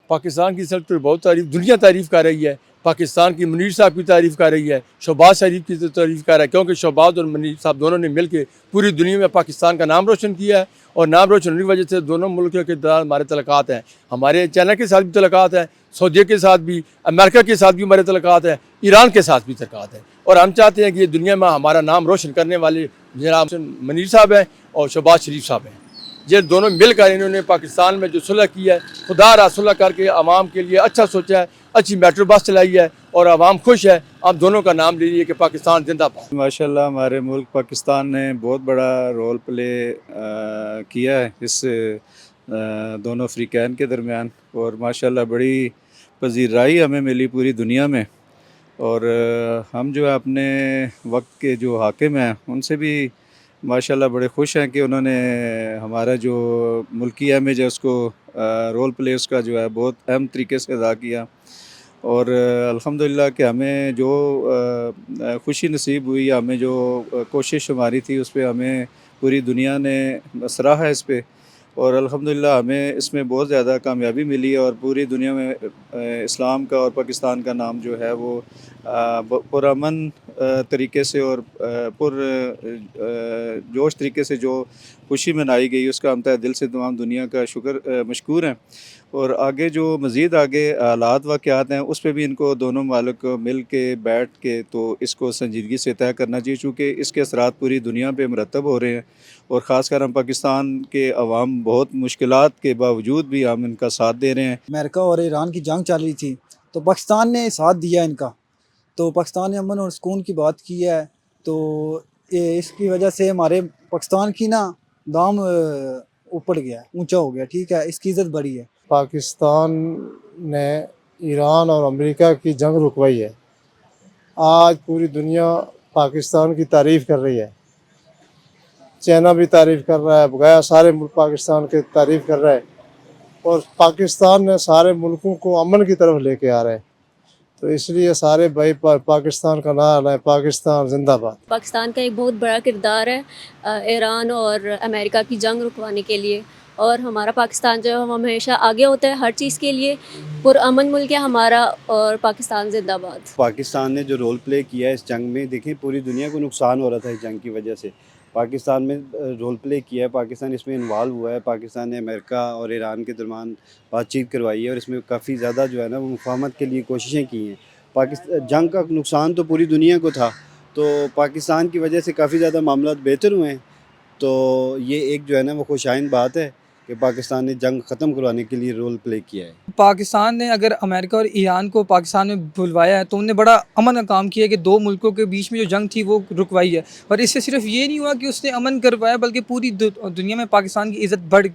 پاکستان کی سڑک تو بہت دنیا تعریف کر رہی ہے. پاکستان کی منیر صاحب کی تعریف کر رہی ہے, شہباز شریف کی تعریف کر رہا ہے, کیونکہ شہباز اور منیر صاحب دونوں نے مل کے پوری دنیا میں پاکستان کا نام روشن کیا ہے. اور نام روشن ہونے کی وجہ سے دونوں ملکوں کے درمیان ہمارے تعلقات ہیں. ہمارے چائنا کے ساتھ بھی تعلقات ہیں, سعودیہ کے ساتھ بھی, امریکہ کے ساتھ بھی ہمارے تعلقات ہیں, ایران کے ساتھ بھی تعلقات ہیں. اور ہم چاہتے ہیں کہ یہ دنیا میں ہمارا نام روشن کرنے والے جناب منیر صاحب ہیں اور شہباز شریف صاحب ہیں. یہ دونوں مل کر انہوں نے پاکستان میں جو صلح کی ہے, خدا را صلح کر کے عوام کے لیے اچھا سوچا ہے, اچھی میٹرو بس چلائی ہے اور عوام خوش ہے. آپ دونوں کا نام لے لیجیے کہ پاکستان زندہ باد. ماشاءاللہ ہمارے ملک پاکستان نے بہت بڑا رول پلے کیا ہے اس دونوں فریقین کے درمیان, اور ماشاءاللہ بڑی پذیرائی ہمیں ملی پوری دنیا میں. اور ہم جو ہے اپنے وقت کے جو حاکم ہیں ان سے بھی ماشاءاللہ بڑے خوش ہیں کہ انہوں نے ہمارا جو ملکی امیج ہے اس کو رول پلے اس کا جو ہے بہت اہم طریقے سے ادا کیا. اور الحمدللہ کہ ہمیں جو خوشی نصیب ہوئی, ہمیں جو کوشش ہماری تھی اس پہ ہمیں پوری دنیا نے سراہا ہے اس پہ, اور الحمدللہ ہمیں اس میں بہت زیادہ کامیابی ملی. اور پوری دنیا میں اسلام کا اور پاکستان کا نام جو ہے وہ پرامن طریقے سے اور پر جوش طریقے سے جو خوشی منائی گئی اس کا ہم تہ دل سے تمام دنیا کا مشکور ہیں. اور آگے جو مزید آگے حالات واقعات ہیں اس پہ بھی ان کو دونوں ممالک مل کے بیٹھ کے تو اس کو سنجیدگی سے طے کرنا چاہیے, چونکہ اس کے اثرات پوری دنیا پہ مرتب ہو رہے ہیں. اور خاص کر ہم پاکستان کے عوام بہت مشکلات کے باوجود بھی ہم ان کا ساتھ دے رہے ہیں. امریکہ اور ایران کی جنگ چل رہی تھی تو پاکستان نے ساتھ دیا ان کا, تو پاکستان نے امن اور سکون کی بات کی ہے. تو اس کی وجہ سے ہمارے پاکستان کی نا دام اوپر گیا, اونچا ہو گیا, ٹھیک ہے, اس کی عزت بڑھی ہے. پاکستان نے ایران اور امریکہ کی جنگ رکوائی ہے. آج پوری دنیا پاکستان کی تعریف کر رہی ہے, چائنا بھی تعریف کر رہا ہے, بغیر سارے ملک پاکستان کے تعریف کر رہا ہے, اور پاکستان نے سارے ملکوں کو امن کی طرف لے کے آ رہے ہیں. تو اس لیے سارے بھائی پاکستان کا نعرہ لائیں, پاکستان زندہ باد. پاکستان کا ایک بہت بڑا کردار ہے ایران اور امریکہ کی جنگ رکوانے کے لیے, اور ہمارا پاکستان جو ہے وہ ہمیشہ آگے ہوتا ہے ہر چیز کے لیے. پرامن ملک ہے ہمارا, اور پاکستان زندہ باد. پاکستان نے جو رول پلے کیا ہے اس جنگ میں, دیکھیں پوری دنیا کو نقصان ہو رہا تھا اس جنگ کی وجہ سے. پاکستان میں رول پلے کیا ہے, پاکستان اس میں انوالو ہوا ہے. پاکستان نے امریکہ اور ایران کے درمیان بات چیت کروائی ہے, اور اس میں کافی زیادہ جو ہے نا وہ مفاہمت کے لیے کوششیں کی ہیں. جنگ کا نقصان تو پوری دنیا کو تھا, تو پاکستان کی وجہ سے کافی زیادہ معاملات بہتر ہوئے ہیں. تو یہ ایک جو ہے نا وہ خوش آئند بات ہے کہ پاکستان نے جنگ ختم کروانے کے لیے رول پلے کیا ہے. پاکستان نے اگر امریکہ اور ایران کو پاکستان میں بلوایا ہے تو انہوں نے بڑا امن کا کام کیا ہے کہ دو ملکوں کے بیچ میں جو جنگ تھی وہ رکوائی ہے. اور اس سے صرف یہ نہیں ہوا کہ اس نے امن کروایا, بلکہ پوری دنیا میں پاکستان کی عزت بڑھ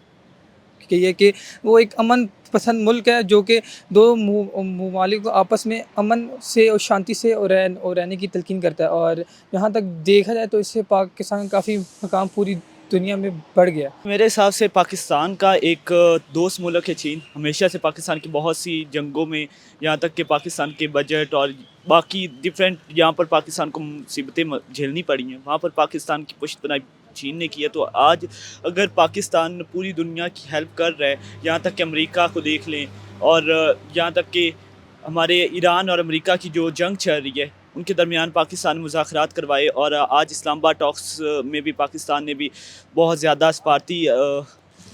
گئی ہے کہ وہ ایک امن پسند ملک ہے جو کہ دو ممالک کو آپس میں امن سے اور شانتی سے اور رہنے کی تلقین کرتا ہے. اور یہاں تک دیکھا جائے تو اس سے پاکستان کا کافی مقام پوری دنیا میں بڑھ گیا. میرے حساب سے پاکستان کا ایک دوست ملک ہے چین. ہمیشہ سے پاکستان کی بہت سی جنگوں میں, یہاں تک کہ پاکستان کے بجٹ اور باقی ڈفرینٹ یہاں پر پاکستان کو مصیبتیں جھیلنی پڑی ہیں, وہاں پر پاکستان کی پشت پناہی چین نے کیا. تو آج اگر پاکستان پوری دنیا کی ہیلپ کر رہا ہے, یہاں تک کہ امریکہ کو دیکھ لیں, اور یہاں تک کہ ہمارے ایران اور امریکہ کی جو جنگ چل رہی ہے ان کے درمیان پاکستان مذاکرات کروائے, اور آج اسلام آباد ٹاکس میں بھی پاکستان نے بھی بہت زیادہ سفارتی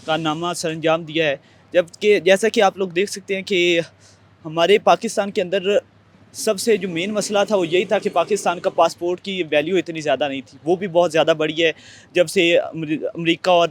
کارنامہ سر انجام دیا ہے. جبکہ جیسا کہ آپ لوگ دیکھ سکتے ہیں کہ ہمارے پاکستان کے اندر سب سے جو مین مسئلہ تھا وہ یہی تھا کہ پاکستان کا پاسپورٹ کی ویلیو اتنی زیادہ نہیں تھی. وہ بھی بہت زیادہ بڑھی ہے جب سے امریکہ اور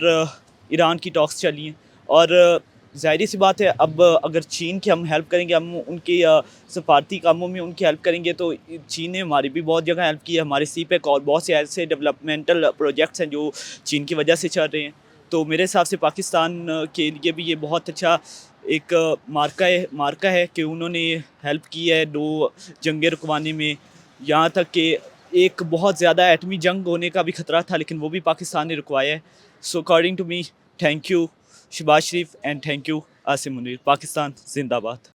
ایران کی ٹاکس چلی ہیں. اور ظاہری سی بات ہے, اب اگر چین کی ہم ہیلپ کریں گے, ہم ان کی سفارتی کاموں میں ان کی ہیلپ کریں گے, تو چین نے ہماری بھی بہت جگہ ہیلپ کی ہے. ہمارے سی پیک اور بہت سے ایسے ڈیولپمنٹل پروجیکٹس ہیں جو چین کی وجہ سے چل رہے ہیں. تو میرے حساب سے پاکستان کے لیے بھی یہ بہت اچھا ایک مارکہ ہے کہ انہوں نے ہیلپ کی ہے دو جنگیں رکوانے میں. یہاں تک کہ ایک بہت زیادہ ایٹمی جنگ ہونے کا بھی خطرہ تھا, لیکن وہ بھی پاکستان نے رکوایا ہے. So according to me, thank you Shahbaz Sharif and thank you Asim Munir. Pakistan زندہ باد.